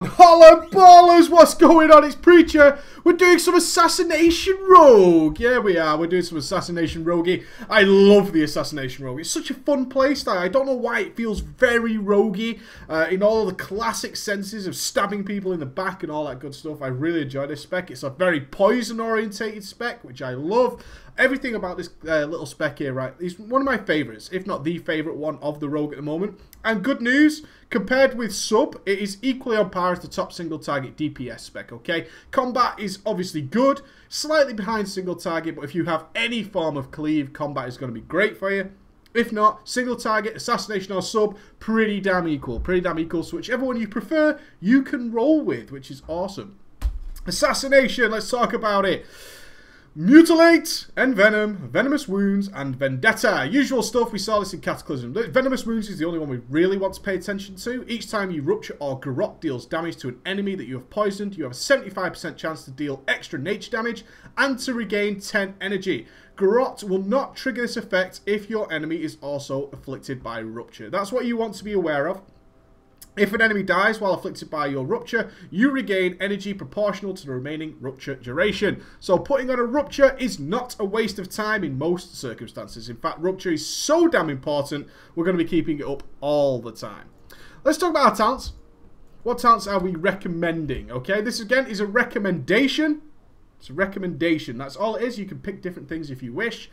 Holla ballers, what's going on? It's Preacher. We're doing some Assassination Rogue. Yeah, we are. We're doing some Assassination Roguey. I love the Assassination Rogue. It's such a fun playstyle. I don't know why it feels very roguey in all of the classic senses of stabbing people in the back and all that good stuff. I really enjoy this spec. It's a very poison-orientated spec, which I love. Everything about this little spec here, right, is one of my favourites, if not the favourite one of the Rogue at the moment. And good news, compared with Sub, it is equally on par as the top single target DPS spec, okay? Combat is obviously good, slightly behind single target, but if you have any form of cleave, combat is going to be great for you. If not, single target, assassination or sub, pretty damn equal. Pretty damn equal, so whichever one you prefer, you can roll with, which is awesome. Assassination, let's talk about it. Mutilate, Envenom, Venomous Wounds, and Vendetta. Usual stuff, we saw this in Cataclysm. Venomous Wounds is the only one we really want to pay attention to. Each time you rupture or garrot deals damage to an enemy that you have poisoned, you have a 75% chance to deal extra nature damage and to regain 10 energy. Garrot will not trigger this effect if your enemy is also afflicted by rupture. That's what you want to be aware of. If an enemy dies while afflicted by your rupture, you regain energy proportional to the remaining rupture duration. So putting on a rupture is not a waste of time in most circumstances. In fact, rupture is so damn important, we're going to be keeping it up all the time. Let's talk about our talents. What talents are we recommending? Okay, this again is a recommendation. It's a recommendation. That's all it is. You can pick different things if you wish.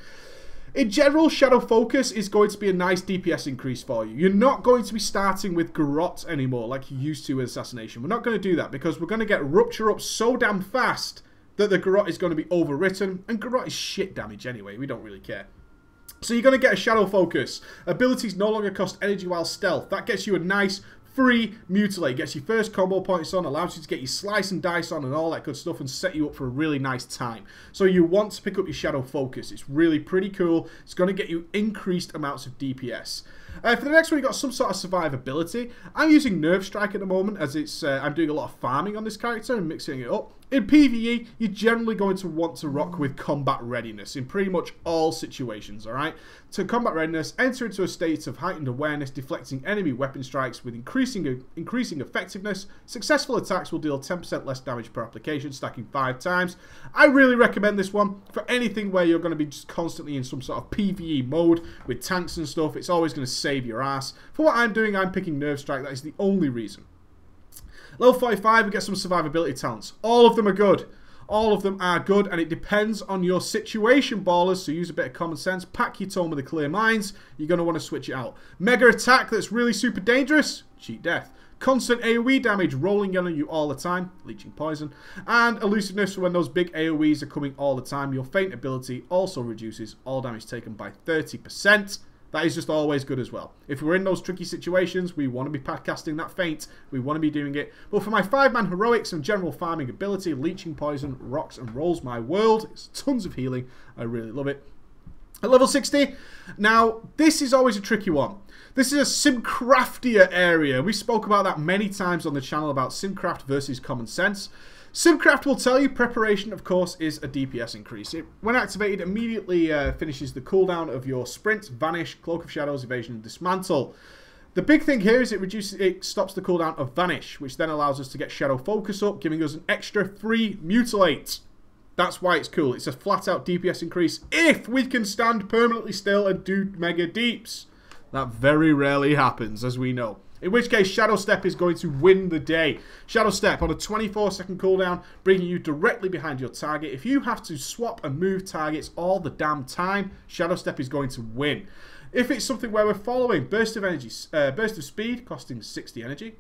In general, Shadow Focus is going to be a nice DPS increase for you. You're not going to be starting with Garrot anymore like you used to with Assassination. We're not going to do that because we're going to get Rupture up so damn fast that the Garrot is going to be overwritten. And Garrot is shit damage anyway. We don't really care. So you're going to get a Shadow Focus. Abilities no longer cost energy while stealth. That gets you a nice free Mutilate. Gets your first combo points on, allows you to get your slice and dice on and all that good stuff and set you up for a really nice time. So you want to pick up your Shadow Focus. It's really pretty cool. It's going to get you increased amounts of DPS. For the next one, you've got some sort of survivability. I'm using Nerve Strike at the moment as it's I'm doing a lot of farming on this character and mixing it up. In PvE, you're generally going to want to rock with Combat Readiness in pretty much all situations, alright? To Combat Readiness, enter into a state of heightened awareness, deflecting enemy weapon strikes with increasing effectiveness. Successful attacks will deal 10% less damage per application, stacking 5 times. I really recommend this one for anything where you're going to be just constantly in some sort of PvE mode with tanks and stuff. It's always going to save your ass. For what I'm doing, I'm picking Nerve Strike. That is the only reason. Level 45, we get some survivability talents. All of them are good. All of them are good, and it depends on your situation, ballers, so use a bit of common sense. Pack your tome with a clear minds. You're going to want to switch it out. Mega Attack, that's really super dangerous. Cheat death. Constant AoE damage, rolling on you all the time. Leeching poison. And Elusiveness, for when those big AoEs are coming all the time. Your Feint ability also reduces all damage taken by 30%. That is just always good as well. If we're in those tricky situations, we want to be casting that feint. We want to be doing it. But for my 5-man heroics and general farming ability, Leeching Poison rocks and rolls my world. It's tons of healing. I really love it. At level 60, now this is always a tricky one. This is a Simcraftier area. We spoke about that many times on the channel about Simcraft versus common sense. Simcraft will tell you preparation, of course, is a DPS increase. It, when activated, immediately finishes the cooldown of your Sprint, Vanish, Cloak of Shadows, Evasion, and Dismantle. The big thing here is it stops the cooldown of Vanish, which then allows us to get Shadow Focus up, giving us an extra free Mutilate. That's why it's cool. It's a flat-out DPS increase if we can stand permanently still and do Mega Deeps. That very rarely happens, as we know. In which case, Shadow Step is going to win the day. Shadow Step on a 24-second cooldown, bringing you directly behind your target. If you have to swap and move targets all the damn time, Shadow Step is going to win. If it's something where we're following Burst of Energy, Burst of Speed, costing 60 energy,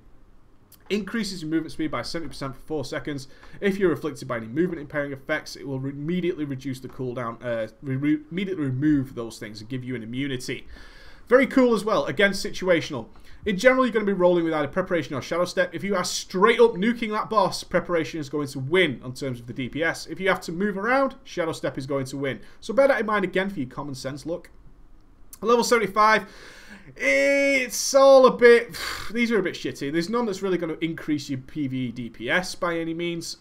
increases your movement speed by 70% for 4 seconds. If you're afflicted by any movement impairing effects, it will immediately reduce the cooldown, immediately remove those things and give you an immunity. Very cool as well. Again, situational. In general, you're going to be rolling with either Preparation or Shadow Step. If you are straight up nuking that boss, Preparation is going to win on terms of the DPS. If you have to move around, Shadow Step is going to win. So bear that in mind again for your common sense look. Level 75, it's all a bit... These are a bit shitty. There's none that's really going to increase your PvE DPS by any means.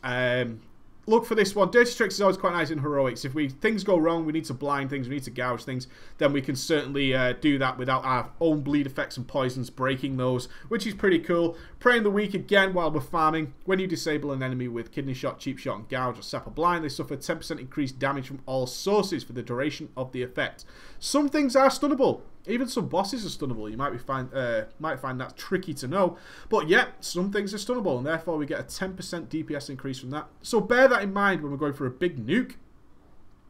look for this one. Dirty Tricks is always quite nice in heroics. If things go wrong, we need to blind things, we need to gouge things, then we can certainly do that without our own bleed effects and poisons breaking those, which is pretty cool. Prey in the Weak again while we're farming. When you disable an enemy with Kidney Shot, Cheap Shot, and Gouge or Sapper Blind, they suffer 10% increased damage from all sources for the duration of the effect. Some things are stunnable. Even some bosses are stunnable. You might find that tricky to know. But yeah, some things are stunnable, and therefore we get a 10% DPS increase from that. So bear that in mind when we're going for a big nuke.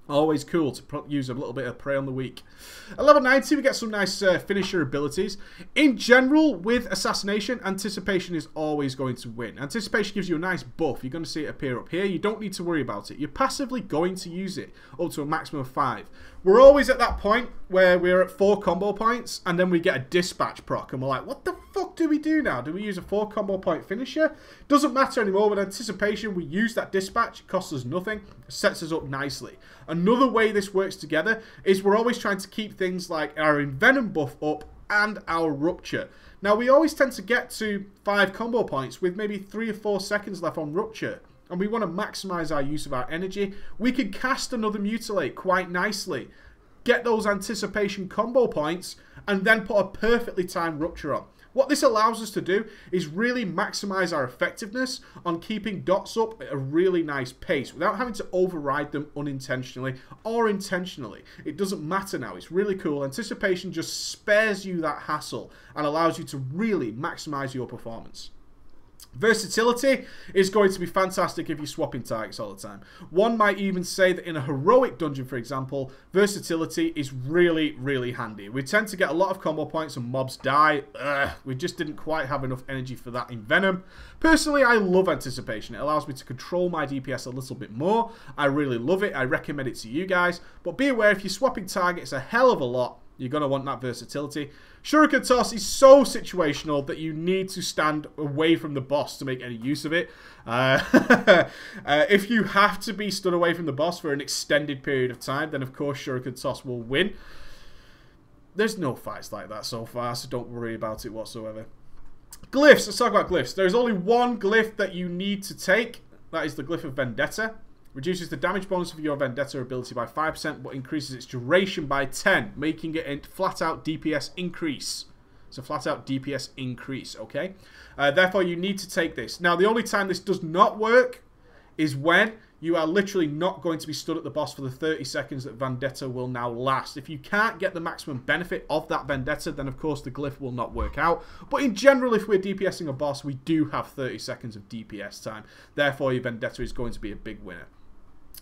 Always cool to use a little bit of Prey on the Weak. At level 90, we get some nice finisher abilities. In general, with Assassination, Anticipation is always going to win. Anticipation gives you a nice buff. You're going to see it appear up here. You don't need to worry about it. You're passively going to use it up to a maximum of 5. We're always at that point where we're at 4 combo points, and then we get a Dispatch proc, and we're like, what the fuck do we do now? Do we use a 4 combo point finisher? Doesn't matter anymore. With Anticipation, we use that Dispatch. It costs us nothing. It sets us up nicely. Another way this works together is we're always trying to keep things like our Envenom buff up and our Rupture. Now, we always tend to get to 5 combo points with maybe 3 or 4 seconds left on Rupture, and we want to maximize our use of our energy. We can cast another Mutilate quite nicely, get those Anticipation combo points, and then put a perfectly timed Rupture on. What this allows us to do is really maximize our effectiveness on keeping dots up at a really nice pace without having to override them unintentionally or intentionally. It doesn't matter now. It's really cool. Anticipation just spares you that hassle and allows you to really maximize your performance. Versatility is going to be fantastic if you're swapping targets all the time. One might even say that in a heroic dungeon, for example, versatility is really, really handy. We tend to get a lot of combo points and mobs die. We just didn't quite have enough energy for that in Venom. Personally, I love Anticipation. It allows me to control my DPS a little bit more. I really love it. I recommend it to you guys. But be aware, if you're swapping targets a hell of a lot, you're going to want that versatility. Shuriken Toss is so situational that you need to stand away from the boss to make any use of it. If you have to be stood away from the boss for an extended period of time, then of course Shuriken Toss will win. There's no fights like that so far, so don't worry about it whatsoever. Glyphs. Let's talk about Glyphs. There's only one Glyph that you need to take. That is the Glyph of Vendetta. Reduces the damage bonus of your Vendetta ability by 5%, but increases its duration by 10, making it a flat-out DPS increase. It's a flat-out DPS increase, okay? Therefore, you need to take this. Now, the only time this does not work is when you are literally not going to be stood at the boss for the 30 seconds that Vendetta will now last. If you can't get the maximum benefit of that Vendetta, then of course the Glyph will not work out. But in general, if we're DPSing a boss, we do have 30 seconds of DPS time. Therefore, your Vendetta is going to be a big winner.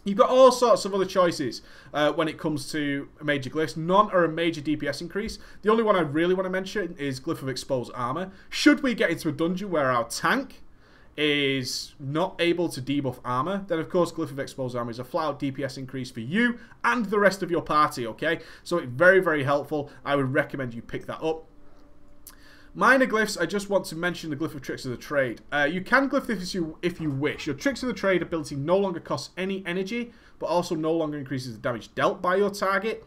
You've got all sorts of other choices when it comes to major glyphs. None are a major DPS increase. The only one I really want to mention is Glyph of Exposed Armor. Should we get into a dungeon where our tank is not able to debuff armor, then of course Glyph of Exposed Armor is a flat-out DPS increase for you and the rest of your party, okay? So it's very, very helpful. I would recommend you pick that up. Minor glyphs, I just want to mention the Glyph of Tricks of the Trade. You can glyph this if you wish. Your Tricks of the Trade ability no longer costs any energy, but also no longer increases the damage dealt by your target.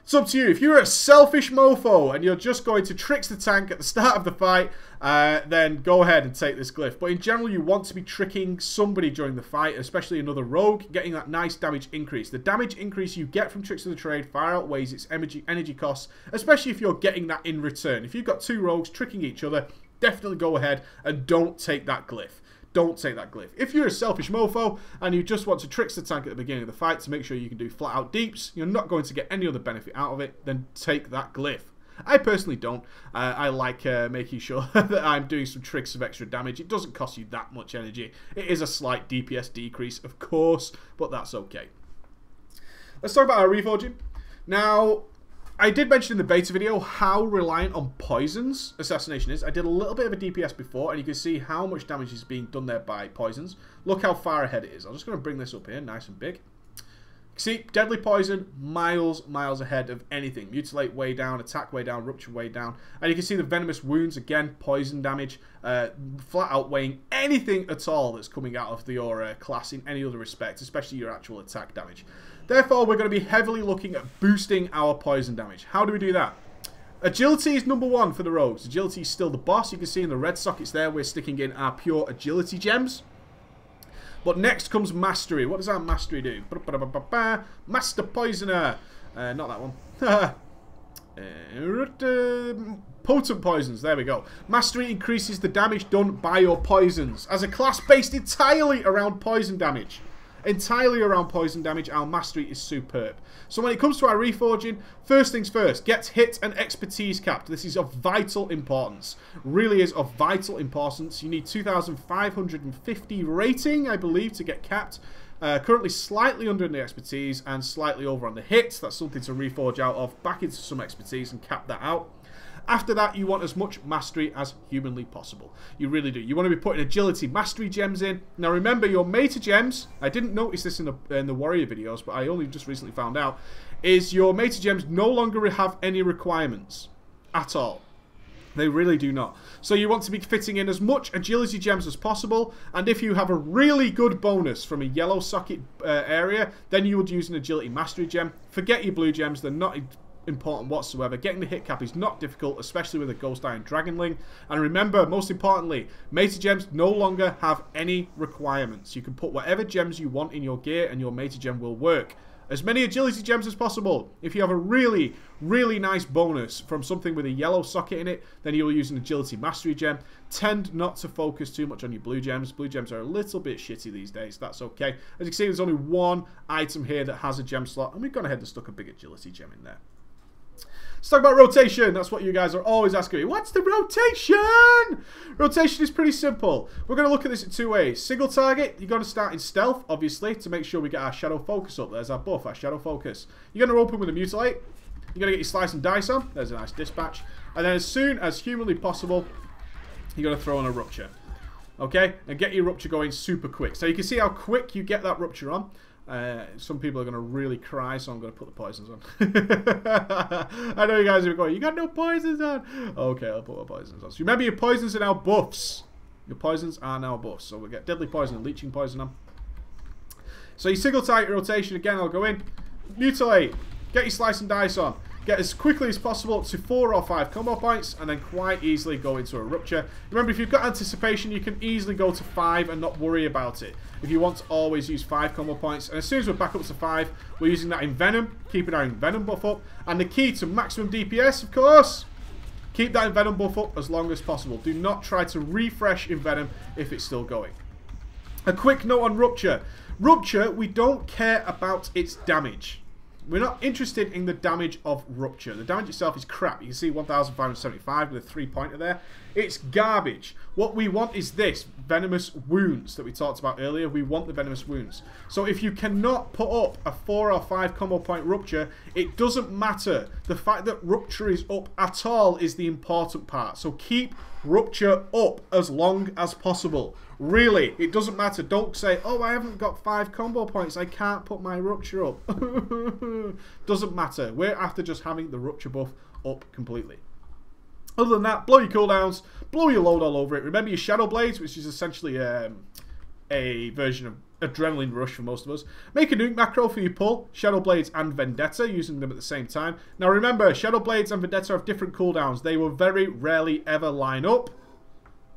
It's up to you. If you're a selfish mofo and you're just going to tricks the tank at the start of the fight, then go ahead and take this glyph. But in general, you want to be tricking somebody during the fight, especially another rogue, getting that nice damage increase. The damage increase you get from Tricks of the Trade far outweighs its energy costs, especially if you're getting that in return. If you've got two rogues tricking each other, definitely go ahead and don't take that glyph. Don't take that glyph. If you're a selfish mofo and you just want to tricks the tank at the beginning of the fight to make sure you can do flat out deeps, you're not going to get any other benefit out of it, then take that glyph. I personally don't. I like making sure that I'm doing some tricks of extra damage. It doesn't cost you that much energy. It is a slight DPS decrease, of course, but that's okay. Let's talk about our Reforging. Now, I did mention in the beta video how reliant on poisons Assassination is. I did a little bit of a DPS before, and you can see how much damage is being done there by poisons. Look how far ahead it is. I'm just going to bring this up here, nice and big. See, deadly poison, miles ahead of anything. Mutilate way down, attack way down, rupture way down. And you can see the venomous wounds, again, poison damage, flat outweighing anything at all that's coming out of your class in any other respect, especially your actual attack damage. Therefore, we're going to be heavily looking at boosting our poison damage. How do we do that? Agility is number one for the rogues. Agility is still the boss. You can see in the red sockets there, we're sticking in our pure agility gems. But next comes Mastery. What does our Mastery do? Master Poisoner. Not that one. Potent Poisons. There we go. Mastery increases the damage done by your poisons. As a class based entirely around poison damage. Entirely around poison damage, our Mastery is superb. So when it comes to our Reforging, first things first, get hit and expertise capped. This is of vital importance. Really is of vital importance. You need 2,550 rating, I believe, to get capped. Currently slightly under in the expertise and slightly over on the hits. That's something to reforge out of, back into some expertise and cap that out. After that, you want as much mastery as humanly possible. You really do. You want to be putting agility mastery gems in. Now remember, your meta gems, I didn't notice this in the warrior videos, but I only just recently found out, is your meta gems no longer have any requirements at all. They really do not. So you want to be fitting in as much agility gems as possible, and if you have a really good bonus from a yellow socket area, then you would use an agility mastery gem. Forget your blue gems, they're not important whatsoever. Getting the hit cap is not difficult, especially with a Ghost Iron Dragonling. And remember, most importantly, meta gems no longer have any requirements. You can put whatever gems you want in your gear and your meta gem will work. As many agility gems as possible. If you have a really, really nice bonus from something with a yellow socket in it, then you'll use an agility mastery gem. Tend not to focus too much on your blue gems. Blue gems are a little bit shitty these days. That's okay. As you can see, there's only one item here that has a gem slot, and we've gone ahead and stuck a big agility gem in there. Let's talk about rotation. That's what you guys are always asking me. What's the rotation? Rotation is pretty simple. We're going to look at this in two ways. Single target, you're going to start in stealth, obviously, to make sure we get our shadow focus up. There's our buff, our shadow focus. You're going to open with a mutilate. You're going to get your slice and dice on. There's a nice dispatch. And then as soon as humanly possible, you're going to throw on a rupture. Okay? And get your rupture going super quick. So you can see how quick you get that rupture on. Some people are going to really cry, so I'm going to put the poisons on. I know you guys are going, you got no poisons on. Okay, I'll put my poisons on. So remember, your poisons are now buffs. Your poisons are now buffs. So we'll get deadly poison and leeching poison on. So your single target rotation, again, I'll go in. Mutilate. Get your slice and dice on. Get as quickly as possible to 4 or 5 combo points, and then quite easily go into a rupture. Remember, if you've got anticipation, you can easily go to 5 and not worry about it. If you want to always use 5 combo points, and as soon as we're back up to 5, we're using that Envenom, keeping our Envenom buff up. And the key to maximum DPS, of course, keep that Envenom buff up as long as possible. Do not try to refresh Envenom if it's still going. A quick note on Rupture. Rupture, we don't care about its damage. We're not interested in the damage of Rupture. The damage itself is crap. You can see 1,575 with a 3-pointer there. It's garbage. What we want is this, Venomous Wounds that we talked about earlier. We want the Venomous Wounds. So if you cannot put up a 4 or 5 combo point Rupture, it doesn't matter. The fact that Rupture is up at all is the important part. So keep Rupture up as long as possible. Really, it doesn't matter. Don't say, oh, I haven't got 5 combo points, I can't put my Rupture up. Doesn't matter. We're after just having the Rupture buff up completely. Other than that, blow your cooldowns, blow your load all over it. Remember your Shadow Blades, which is essentially a version of Adrenaline Rush for most of us. Make a nuke macro for your pull, Shadow Blades and Vendetta, using them at the same time. Now remember, Shadow Blades and Vendetta have different cooldowns. They will very rarely ever line up,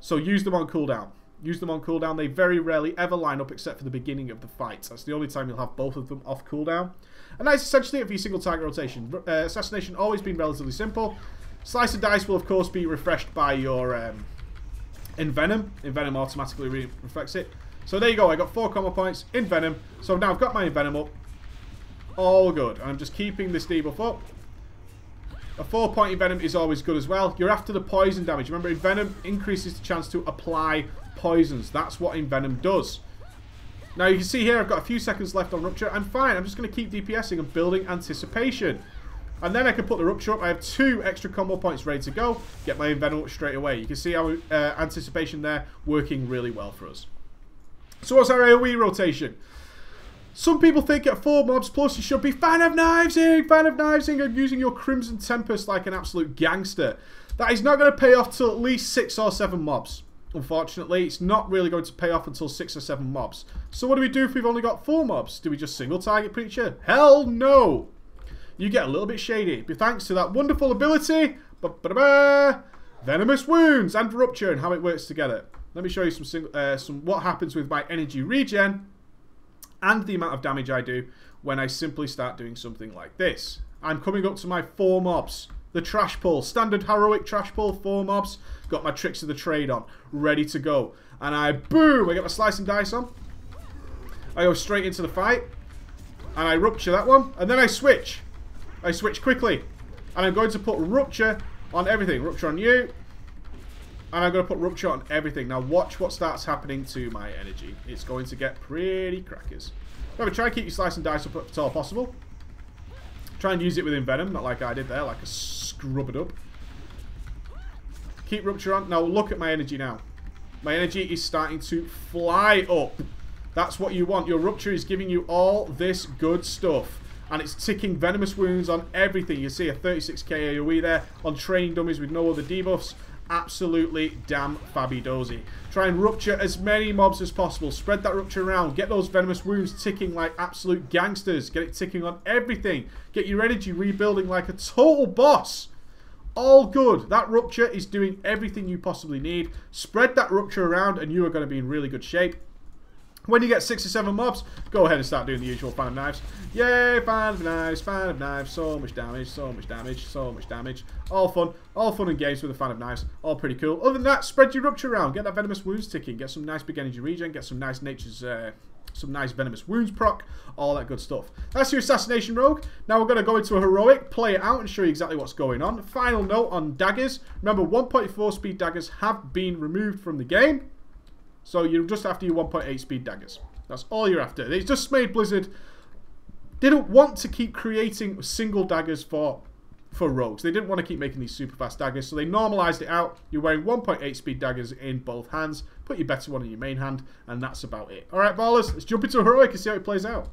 so use them on cooldown. Use them on cooldown. They very rarely ever line up except for the beginning of the fight. That's the only time you'll have both of them off cooldown. And that's essentially it for your single target rotation. Assassination always been relatively simple. Slice and dice will of course be refreshed by your Envenom. Envenom automatically reflects it. So there you go. I got 4 combo points in Envenom. So now I've got my Envenom up. All good. And I'm just keeping this debuff up. A 4-point Envenom is always good as well. You're after the poison damage. Remember, Envenom increases the chance to apply poisons. That's what Envenom does. Now you can see here I've got a few seconds left on Rupture. I'm fine. I'm just going to keep DPSing and building anticipation. And then I can put the Rupture up. I have 2 extra combo points ready to go. Get my Envenom up straight away. You can see our anticipation there working really well for us. So what's our AoE rotation? Some people think at 4 mobs plus you should be fan of knivesing, and using your Crimson Tempest like an absolute gangster. That is not going to pay off till at least 6 or 7 mobs. Unfortunately, it's not really going to pay off until 6 or 7 mobs. So what do we do if we've only got 4 mobs? Do we just single target Preacher? Hell no! You get a little bit shady. But thanks to that wonderful ability, Venomous Wounds and Rupture and how it works together. let me show you some what happens with my energy regen and the amount of damage I do when I simply start doing something like this. I'm coming up to my 4 mobs. The trash pull, standard heroic trash pull, 4 mobs. Got my tricks of the trade on, ready to go. And I get my slice and dice on. I go straight into the fight. And I rupture that one. And then I switch. I switch quickly. And I'm going to put rupture on everything. Rupture on you. And I'm going to put rupture on everything. Now watch what starts happening to my energy. It's going to get pretty crackers. Remember, try and keep your slice and dice up at all possible. Try and use it within Venom, not like I did there, like a scrub it up. Keep rupture on. Now look at my energy now. My energy is starting to fly up. That's what you want. Your rupture is giving you all this good stuff. And it's ticking venomous wounds on everything. You see a 36k AoE there on training dummies with no other debuffs. Absolutely damn fabby-dozy. Try and rupture as many mobs as possible. Spread that rupture around. Get those venomous wounds ticking like absolute gangsters. Get it ticking on everything. Get your energy rebuilding like a total boss. All good. That rupture is doing everything you possibly need. Spread that rupture around and you are going to be in really good shape. When you get 6 or 7 mobs, go ahead and start doing the usual fan of knives. Yay, fan of knives, fan of knives. So much damage, so much damage, so much damage. All fun and games with a fan of knives. All pretty cool. Other than that, spread your rupture around. Get that venomous wounds ticking. Get some nice big energy regen. Get some nice some nice venomous wounds proc. All that good stuff. That's your Assassination Rogue. Now we're going to go into a heroic, play it out, and show you exactly what's going on. Final note on daggers. Remember, 1.4 speed daggers have been removed from the game. So you're just after your 1.8 speed daggers. That's all you're after. They just made Blizzard didn't want to keep creating single daggers for rogues. They didn't want to keep making these super fast daggers, so they normalized it out. You're wearing 1.8 speed daggers in both hands. Put your better one in your main hand, and that's about it. Alright, ballers, let's jump into a heroic and see how it plays out.